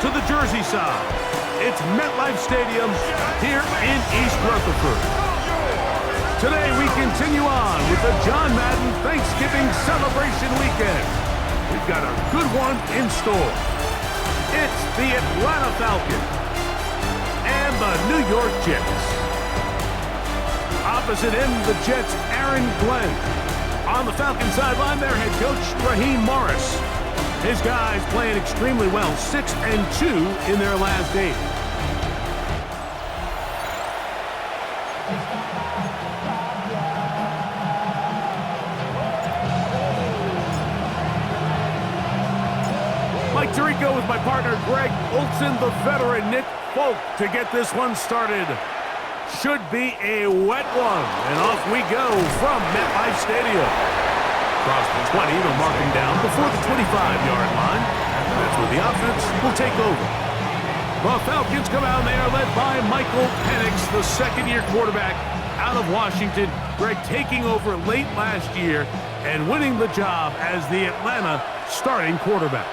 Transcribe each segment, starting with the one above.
to the Jersey side. It's MetLife Stadium here in East Rutherford. Today we continue on with the John Madden Thanksgiving celebration weekend. We've got a good one in store. It's the Atlanta Falcons and the New York Jets. Opposite him, the Jets' Aaron Glenn. On the Falcons sideline, their head coach, Raheem Morris. His guys playing extremely well, 6-2 in their last 8. Mike Tirico with my partner, Greg Olson, the veteran Nick Folk, to get this one started. Should be a wet one, and off we go from MetLife Stadium. Across the 20, they'll mark him down before the 25-yard line. That's where the offense will take over. The Falcons come out there led by Michael Penix, the second-year quarterback out of Washington. Greg taking over late last year and winning the job as the Atlanta starting quarterback.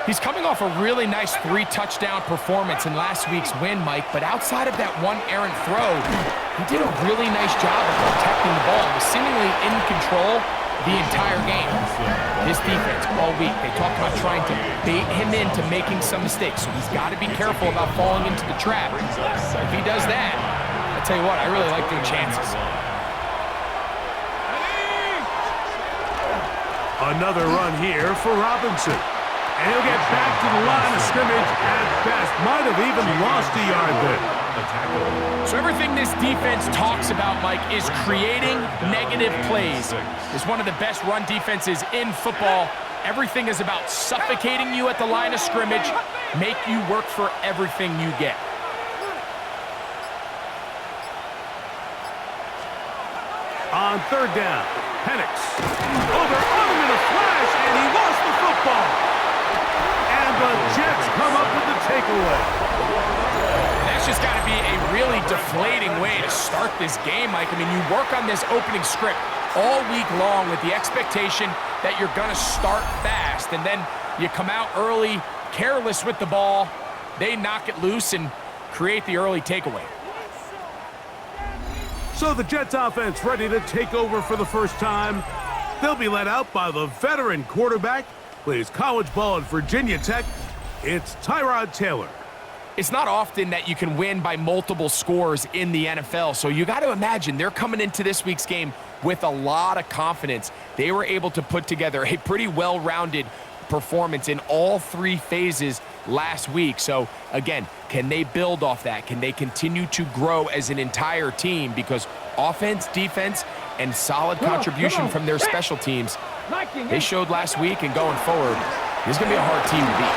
He's coming off a really nice 3-touchdown performance in last week's win, Mike, but outside of that one errant throw, he did a really nice job of protecting the ball and was seemingly in control the entire game. This defense all week, they talked about trying to bait him into making some mistakes, so he's got to be careful about falling into the trap. If he does that, I tell you what, I really like their chances. Another run here for Robinson. And he'll get back to the line of scrimmage at best. Might have even lost a yard there. So everything this defense talks about, Mike, is creating negative plays. It's one of the best run defenses in football. Everything is about suffocating you at the line of scrimmage, make you work for everything you get. On third down, Penix. Over on him in a flash, and he lost the football. The Jets come up with the takeaway. That's just got to be a really deflating way to start this game, Mike. I mean, you work on this opening script all week long with the expectation that you're going to start fast, and then you come out early, careless with the ball. They knock it loose and create the early takeaway. So the Jets offense ready to take over for the first time. They'll be led out by the veteran quarterback. Plays college ball at Virginia Tech. It's Tyrod Taylor. It's not often that you can win by multiple scores in the NFL, so you got to imagine they're coming into this week's game with a lot of confidence. They were able to put together a pretty well-rounded performance in all 3 phases last week. So, again, can they build off that? Can they continue to grow as an entire team? Because offense, defense, and solid contribution from their special teams, they showed last week, and going forward, this is going to be a hard team to beat.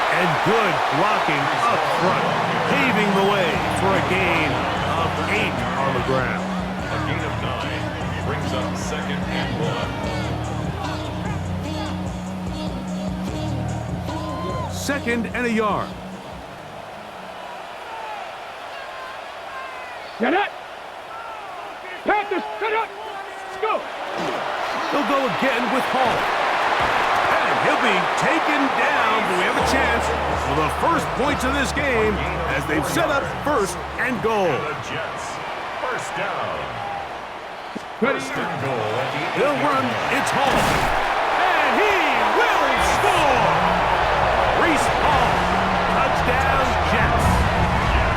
And good blocking up front, paving the way for a gain of 8 on the ground. A gain of 9 brings up 2nd and 1. 2nd and a yard. Get it! Panthers, get it! Let's go! He'll go again with Hall. And he'll be taken down. Do we have a chance for the first points of this game as they've set up 1st and goal. The Jets, first down. Ready? 1st and goal at the 8. He'll run. It's Hall. And he will score. Reese Hall. Touchdown, Jets.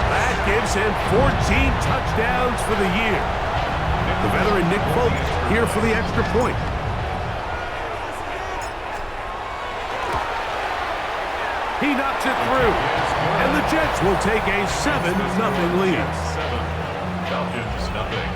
That gives him 14 touchdowns for the year. The veteran Nick Folk here for the extra point. He knocks it through, and the Jets will take a 7-0 lead. 7, Falcons nothing.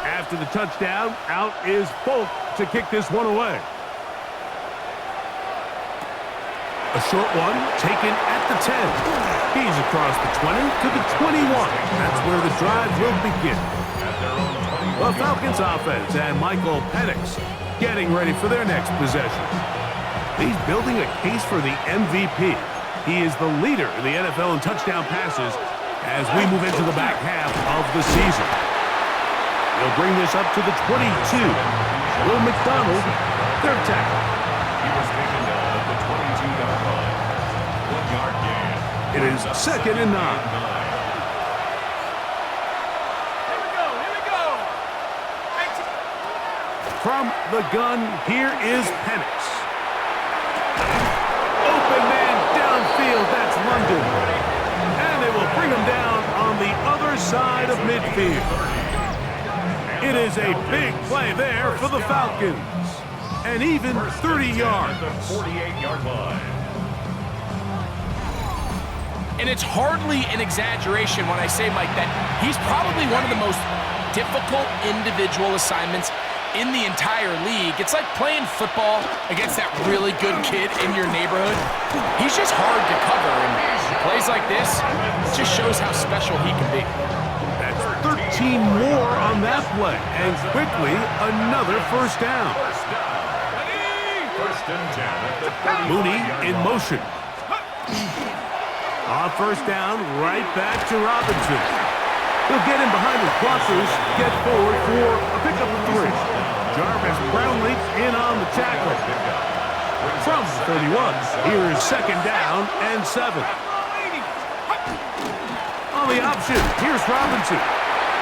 After the touchdown, out is Folk to kick this one away. A short one taken at the 10. He's across the 20 to the 21. That's where the drive will begin. The Falcons offense and Michael Penix getting ready for their next possession. He's building a case for the MVP. He is the leader in the NFL in touchdown passes as we move into the back half of the season. He'll bring this up to the 22. Will McDonald, third tackle. He was taken down at the 22-yard line. 1-yard gain. It is 2nd and 9. From the gun, here is Penix. Open man downfield, that's London. And they will bring him down on the other side of midfield. It is a big play there for the Falcons. And even 30 yards. The 48-yard line. And it's hardly an exaggeration when I say, Mike, that he's probably one of the most difficult individual assignments in the entire league. It's like playing football against that really good kid in your neighborhood. He's just hard to cover, and plays like this, it just shows how special he can be. That's 13 more on that play, and quickly another first down. First and 10 at the 30. Mooney in motion. On first down, right back to Robinson. He'll get in behind his blockers, get forward for a pickup of 3. Jarvis Brownlee in on the tackle. From 31, here is 2nd down and 7. On the option, here's Robinson.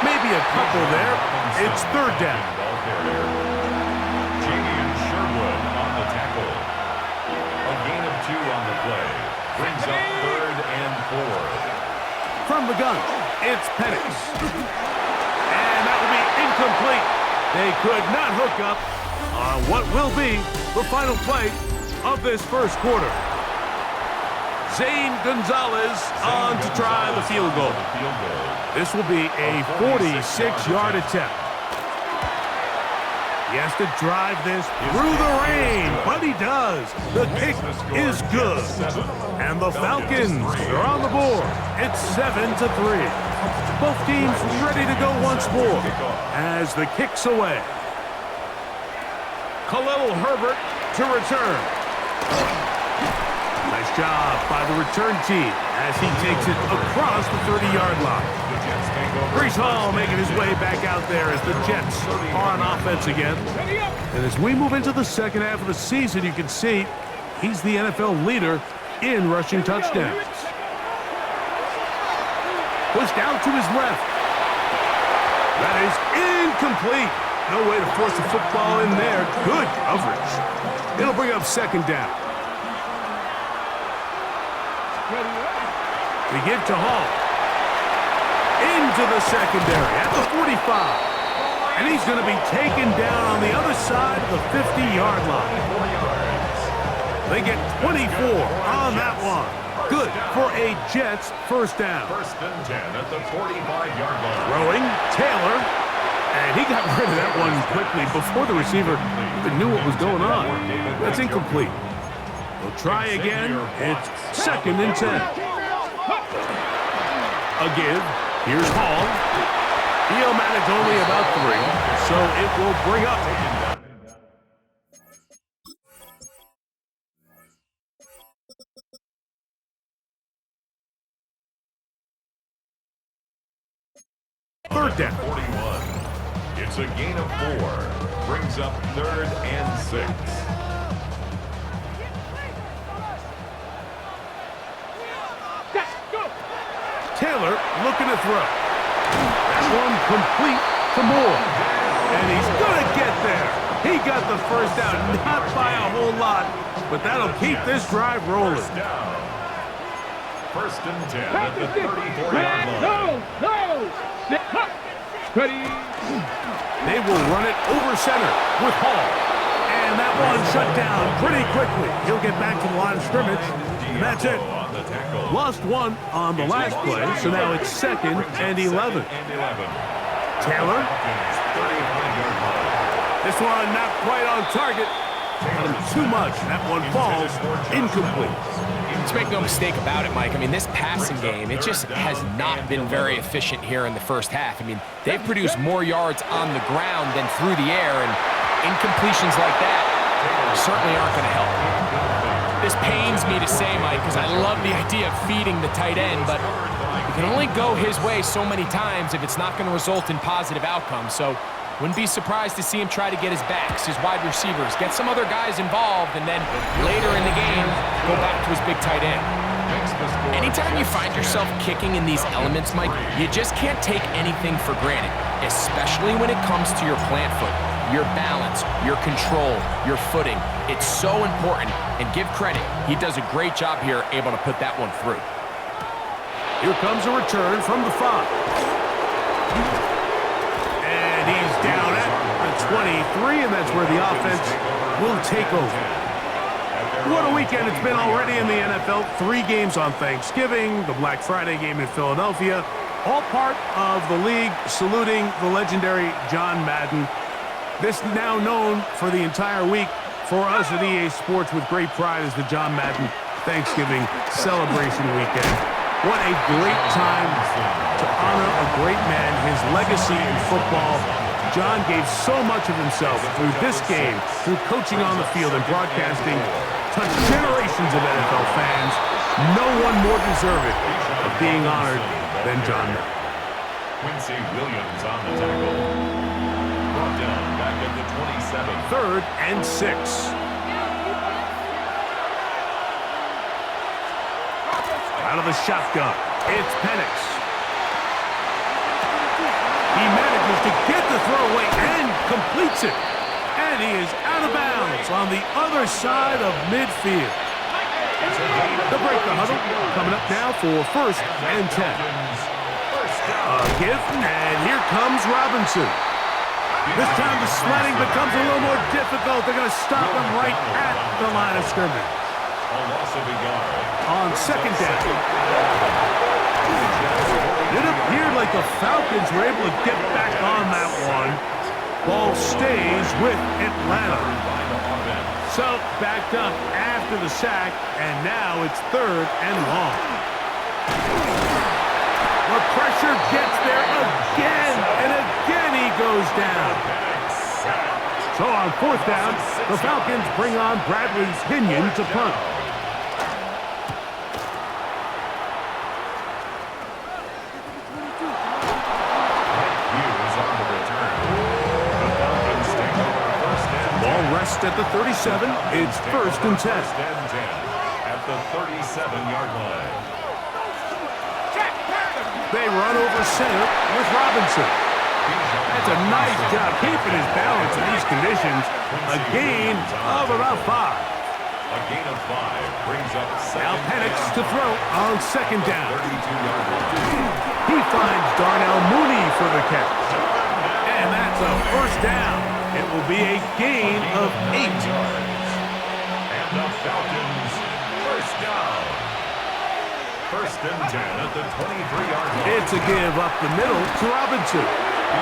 Maybe a couple there. It's 3rd down. Jamie Sherwood on the tackle. A gain of 2 on the play. Brings up 3rd and 4. From the gun, it's Penix. And that will be incomplete. They could not hook up on what will be the final play of this first quarter. Zane Gonzalez on to try the field goal. This will be a 46-yard attempt. He has to drive this through the rain, but he does. The kick is good. And the Falcons are on the board. It's 7-3. Both teams ready to go once more as the kick's away. Khalil Herbert to return. Nice job by the return team as he takes it across the 30-yard line. Breece Hall making his way back out there as the Jets are on offense again. And as we move into the second half of the season, you can see he's the NFL leader in rushing touchdowns. Pushed out to his left. That is incomplete. No way to force the football in there. Good coverage. It'll bring up 2nd down. We give to Hall. Into the secondary at the 45. And he's going to be taken down on the other side of the 50-yard line. They get 24 on that one. Good for a Jets first down. First and 10 at the 45-yard line. Throwing, Taylor. And he got rid of that one quickly before the receiver even knew what was going on. That's incomplete. We'll try again. It's 2nd and 10. A give. Here's Hall. He'll manage only about 3, so it will bring up. Third down. 41. It's a gain of 4. Brings up 3rd and 6. Taylor looking to throw. That one complete to Moore. And he's going to get there. He got the first down, not by a whole lot, but that'll keep this drive rolling. First and 10 at the 34-yard line. No! Ready? They will run it over center with Hall. And that one shut down pretty quickly. He'll get back to the line of scrimmage, and that's it. Lost 1 on the last play, so now it's 2nd and 11. Taylor. This one not quite on target. Got him too much, and that one falls incomplete. Let's make no mistake about it, Mike. I mean, this passing game, it just has not been very efficient here in the first half. I mean, they've produced more yards on the ground than through the air, and incompletions like that certainly aren't going to help. This pains me to say, Mike, because I love the idea of feeding the tight end, but you can only go his way so many times if it's not going to result in positive outcomes. So wouldn't be surprised to see him try to get his backs, his wide receivers, get some other guys involved, and then later in the game, go back to his big tight end. Anytime you find yourself kicking in these elements, Mike, you just can't take anything for granted, especially when it comes to your plant foot, your balance, your control, your footing. It's so important, and give credit, he does a great job here able to put that one through. Here comes a return from the 5. He's down at the 23, and that's where the offense will take over. What a weekend it's been already in the NFL. 3 games on Thanksgiving, the Black Friday game in Philadelphia, all part of the league saluting the legendary John Madden. This now known for the entire week for us at EA Sports with great pride as the John Madden Thanksgiving celebration weekend. What a great time to honor a great man, his legacy in football. John gave so much of himself through this game, through coaching on the field and broadcasting, touched generations of NFL fans. No one more deserving of being honored than John Madden. Quincy Williams on the tackle. Brought down back at the 27. 3rd and 6. Out of the shotgun, it's Penix. He manages to get the throw away and completes it. And he is out of bounds on the other side of midfield. They'll break the huddle. Coming up now for 1st and 10. A give, and here comes Robinson. This time the sledding becomes a little more difficult. They're going to stop him right at the line of scrimmage. A loss of a yard. On 2nd down. It appeared like the Falcons were able to get back on that one. Ball stays with Atlanta. So backed up after the sack, and now it's 3rd and long. The pressure gets there again, and again he goes down. So on 4th down, the Falcons bring on Bradley Pinion to punt. At the 37, it's 1st and 10. At the 37-yard line. They run over center with Robinson. That's a nice job keeping his balance in these conditions. A gain of about 5. A gain of 5 brings up Now Penix to throw on 2nd down. 32-yard line. He finds Darnell Mooney for the catch. And that's a 1st down. It will be a gain of 8. And the Falcons, 1st down. 1st and 10 at the 23-yard line. It's a give up the middle to Robinson.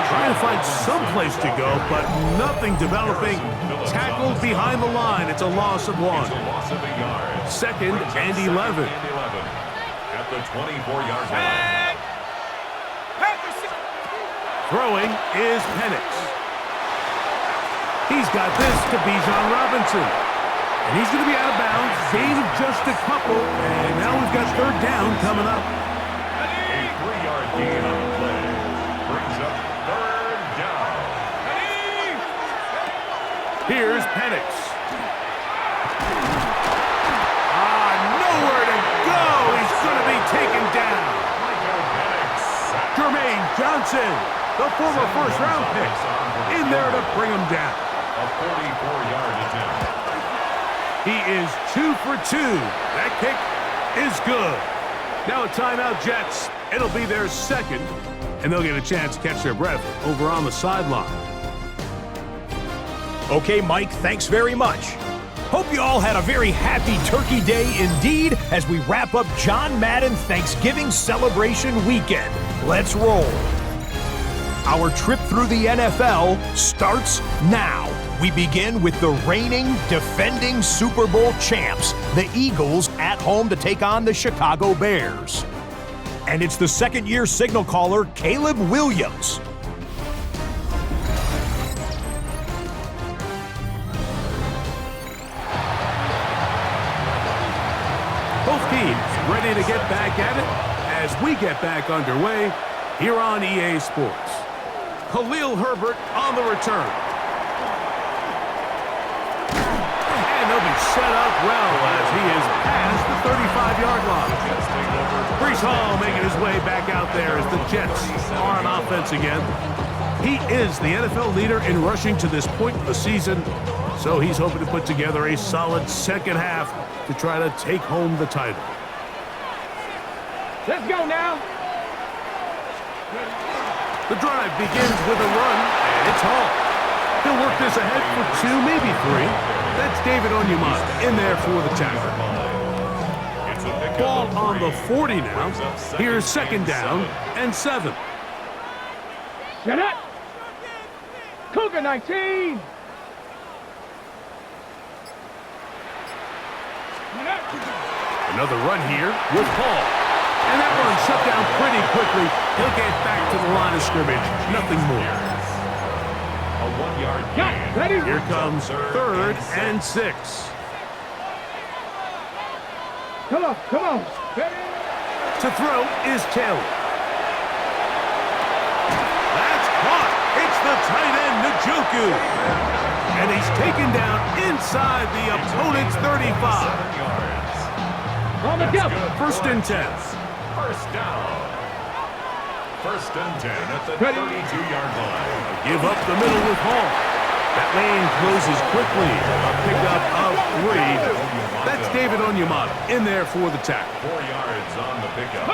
Trying to find some place to go, but nothing developing. Tackled behind the line. It's a loss of 1. It's a loss of a yard. 2nd and 11. At the 24-yard line. Throwing is Penix. He's got this to Bijan Robinson. And he's going to be out of bounds. Gain of just a couple. And now we've got 3rd down coming up. A 3-yard gain on the play. Brings up 3rd down. Here's Penix. Nowhere to go. He's going to be taken down. Jermaine Johnson, the former 1st-round pick, in there to bring him down. A 44-yard attempt. He is 2 for 2. That kick is good. Now a timeout, Jets. It'll be their 2nd, and they'll get a chance to catch their breath over on the sideline. Okay, Mike, thanks very much. Hope you all had a very happy Turkey Day indeed as we wrap up John Madden Thanksgiving celebration weekend. Let's roll. Our trip through the NFL starts now. We begin with the reigning, defending Super Bowl champs, the Eagles, at home to take on the Chicago Bears. And it's the second-year signal caller, Caleb Williams. Both teams ready to get back at it as we get back underway here on EA Sports. Khalil Herbert on the return. And they'll be set up well as he is past the 35-yard line. Breece Hall making his way back out there as the Jets are on offense again. He is the NFL leader in rushing to this point of the season, so he's hoping to put together a solid second half to try to take home the title. Let's go now. The drive begins with a run, and it's Hall. He'll work this ahead for 2, maybe 3. That's David Onyemata in there for the tackle. Ball on the 40 now. Here's second down and 7. Set up. Cougar 19. Another run here with Hall. And that one shut down pretty quickly. He'll get back to the line of scrimmage. Nothing more. A 1-yard gain. Here comes third and 6. Come on, come on. To throw is Taylor. That's caught. It's the tight end, Njoku. And he's taken down inside the opponent's 35. On the double. First and 10. First down. First and 10 at the 32-yard line. Give up the middle with Hall. That lane closes quickly. A pickup of 3. That's David Onyemata in there for the tackle. 4 yards on the pickup.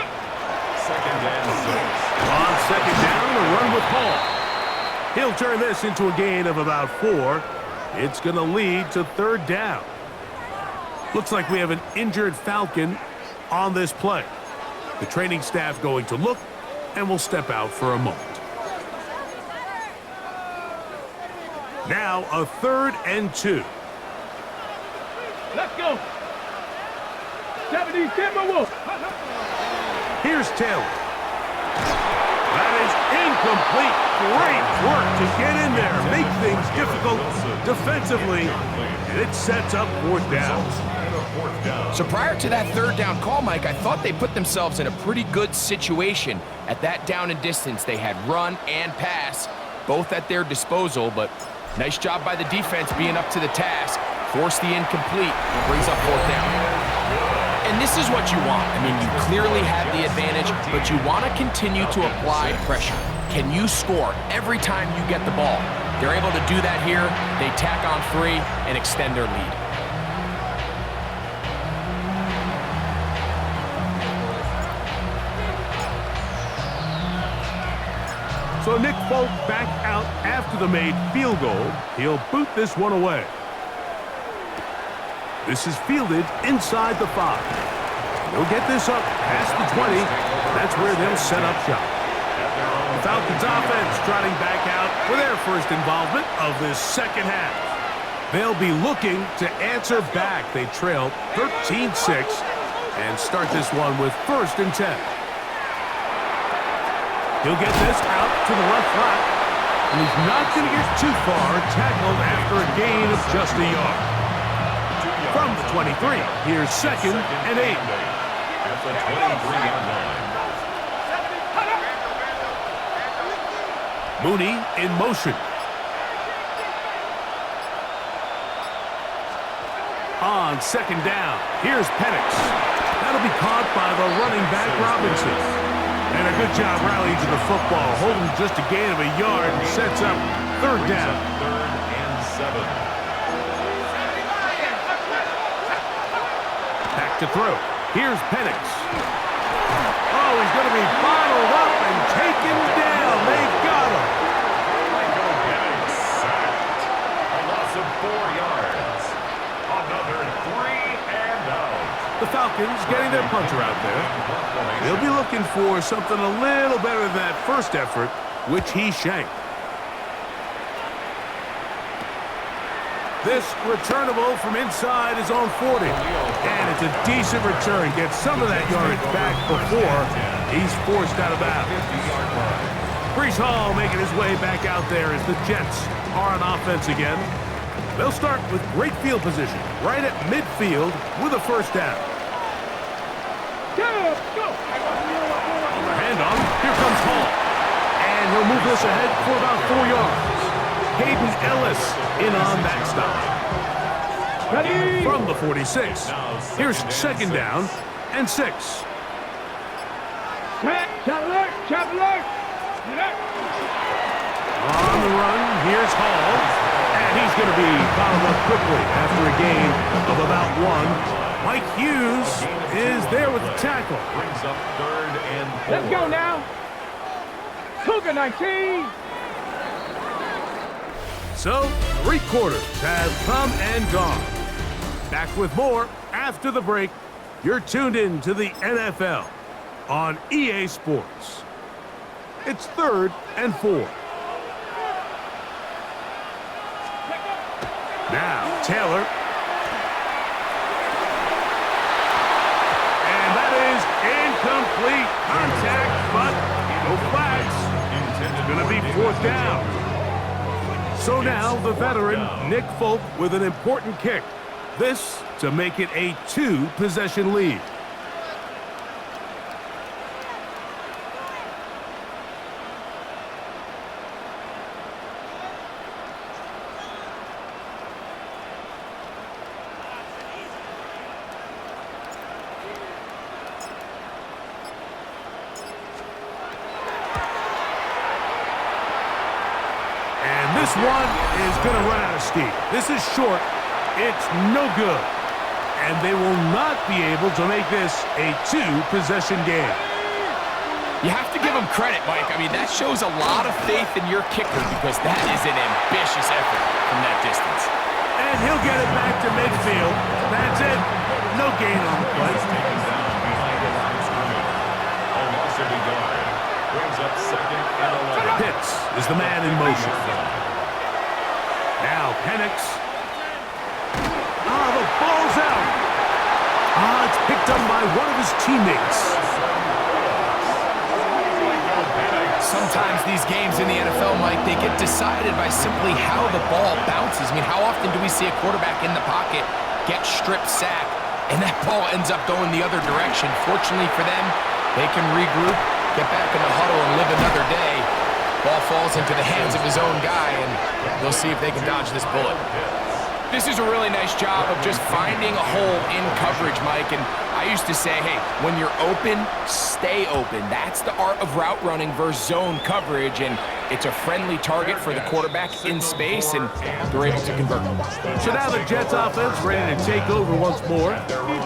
Second and 6. On second down, a run with Hall. He'll turn this into a gain of about 4. It's going to lead to third down. Looks like we have an injured Falcon on this play. The training staff going to look and will step out for a moment. Now a third and 2. Let's go. 70 Timberwolves. Here's Taylor. That is incomplete. Great work to get in there, make things difficult defensively, and it sets up fourth down. So prior to that third down call, Mike, I thought they put themselves in a pretty good situation at that down and distance. They had run and pass, both at their disposal, but nice job by the defense being up to the task. Force the incomplete, brings up fourth down. And this is what you want. I mean, you clearly have the advantage, but you want to continue to apply pressure. Can you score every time you get the ball? They're able to do that here. They tack on 3 and extend their lead. So Nick Folk back out after the made field goal. He'll boot this one away. This is fielded inside the 5. They'll get this up past the 20. That's where they'll set up shop. The Falcons offense trotting back out for their first involvement of this second half. They'll be looking to answer back. They trail 13-6 and start this one with first and 10. He'll get this out to the left flat. And he's not going to get too far, tackled after a gain of just a yard. From the 23, here's second and 8. At the 23-yard line. Mooney in motion. On second down, here's Penix. That'll be caught by the running back Robinson. And a good job rallying to the football, holding just a gain of a yard and sets up third down. Third and 7. Back to throw. Here's Penix. Oh, he's going to be bottled up and taken down. They got him. Michael Penix sacked. A loss of 4 yards. Another 3 and out. The Falcons getting their punter out there. They'll be looking for something a little better than that first effort which he shanked. This returnable from inside his own 40. And it's a decent return. Gets some of that yardage back before he's forced out of bounds. Breece Hall making his way back out there as the Jets are on offense again. They'll start with great field position right at midfield with a first down. On the handoff, here comes Hall. And he'll move this ahead for about 4 yards. Hayden Ellis in on that stop. Ready? From the 46. Here's second down and 6. Traveler. On the run, here's Hall. And he's going to be fouled up quickly after a gain of about 1. Mike Hughes is there with the tackle. Brings up 3rd and 4. Let's go now. Cougar 19. So, 3 quarters have come and gone. Back with more after the break. You're tuned in to the NFL on EA Sports. It's 3rd and 4. Now, Taylor. And that is incomplete contact, but no flags. It's going to be 4th down. So now the veteran, Nick Folk, with an important kick. This to make it a 2-possession lead. This one is going to run out of steam. This is short. It's no good. And they will not be able to make this a 2-possession game. You have to give him credit, Mike. I mean, that shows a lot of faith in your kicker because that is an ambitious effort from that distance. And he'll get it back to midfield. That's it. No gain on the play. Brings up 2nd and 11. Pitts is the man in motion. Now Penix. The ball's out. It's picked up by one of his teammates. Sometimes these games in the NFL, Mike, they get decided by simply how the ball bounces. I mean, how often do we see a quarterback in the pocket get strip sacked, and that ball ends up going the other direction? Fortunately for them, they can regroup, get back in the huddle, and live another day. Ball falls into the hands of his own guy, and they'll see if they can dodge this bullet. This is a really nice job of just finding a hole in coverage, Mike. And I used to say, hey, when you're open, stay open. That's the art of route running versus zone coverage, and it's a friendly target for the quarterback in space, and they're able to convert. So now the Jets offense ready to take over once more.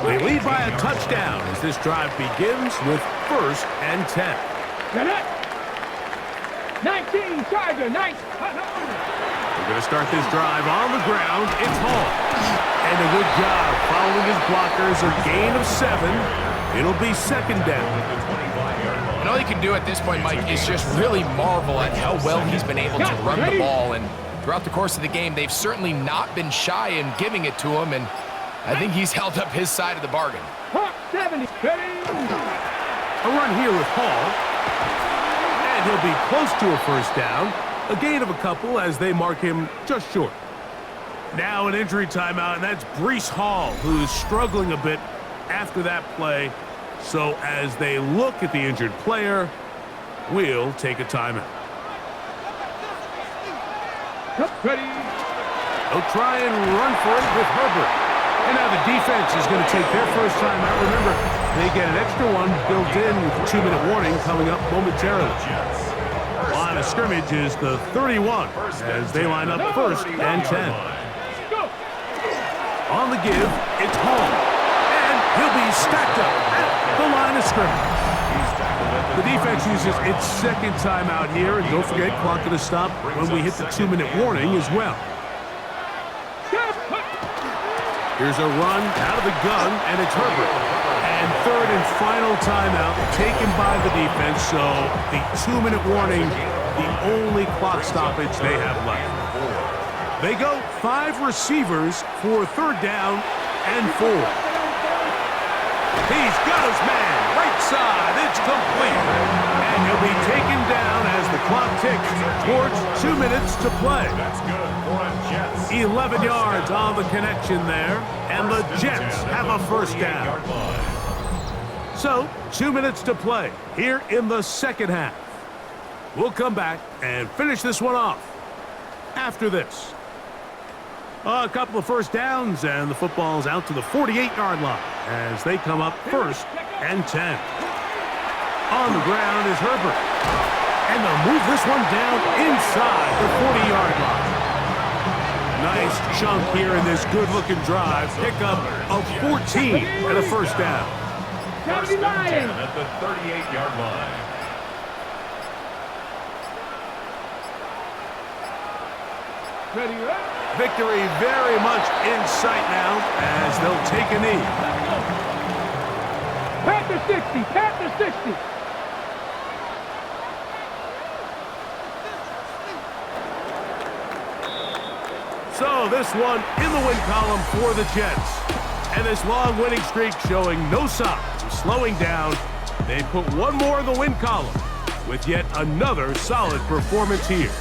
They lead by a touchdown as this drive begins with 1st and 10. Get it. 19, Charger, 19. We're going to start this drive on the ground. It's Hall. And a good job following his blockers. A gain of 7. It'll be 2nd down. And all you can do at this point, Mike, is just really marvel at how well he's been able to run the ball. And throughout the course of the game, they've certainly not been shy in giving it to him. And I think he's held up his side of the bargain. 70. A run here with Hall. And he'll be close to a 1st down. A gain of a couple as they mark him just short. Now an injury timeout, and that's Breece Hall, who is struggling a bit after that play. So as they look at the injured player, we'll take a timeout. Ready. They'll try and run for it with Herbert. And now the defense is going to take their first timeout. Remember, they get an extra one built in with a 2-minute warning coming up momentarily. Line of scrimmage is the 31 as they line up 1st and 10. On the give, it's Hall. And he'll be stacked up at the line of scrimmage. The defense uses its 2nd timeout here. And don't forget, clock going to stop when we hit the 2-minute warning as well. Here's a run out of the gun, and it's Herbert. And 3rd and final timeout taken by the defense. So the 2-minute warning the only clock stoppage they have left. They go 5 receivers for 3rd down and 4. He's got his man, right side, it's complete. And he'll be taken down as the clock ticks towards 2 minutes to play. That's good for a Jets. 11 yards on the connection there, and the Jets have a 1st down. So, 2 minutes to play here in the 2nd half. We'll come back and finish this one off after this. A couple of 1st downs, and the football's out to the 48-yard line as they come up 1st and 10. On the ground is Herbert. And they'll move this one down inside the 40-yard line. Nice chunk here in this good-looking drive. Pickup of 14 and a 1st down. First and 10 at the 38-yard line. Ready, right? Victory very much in sight now as they'll take a knee. Panther 60, Panther 60. So this one in the win column for the Jets. And this long winning streak showing no signs of slowing down. They put one more in the win column with yet another solid performance here.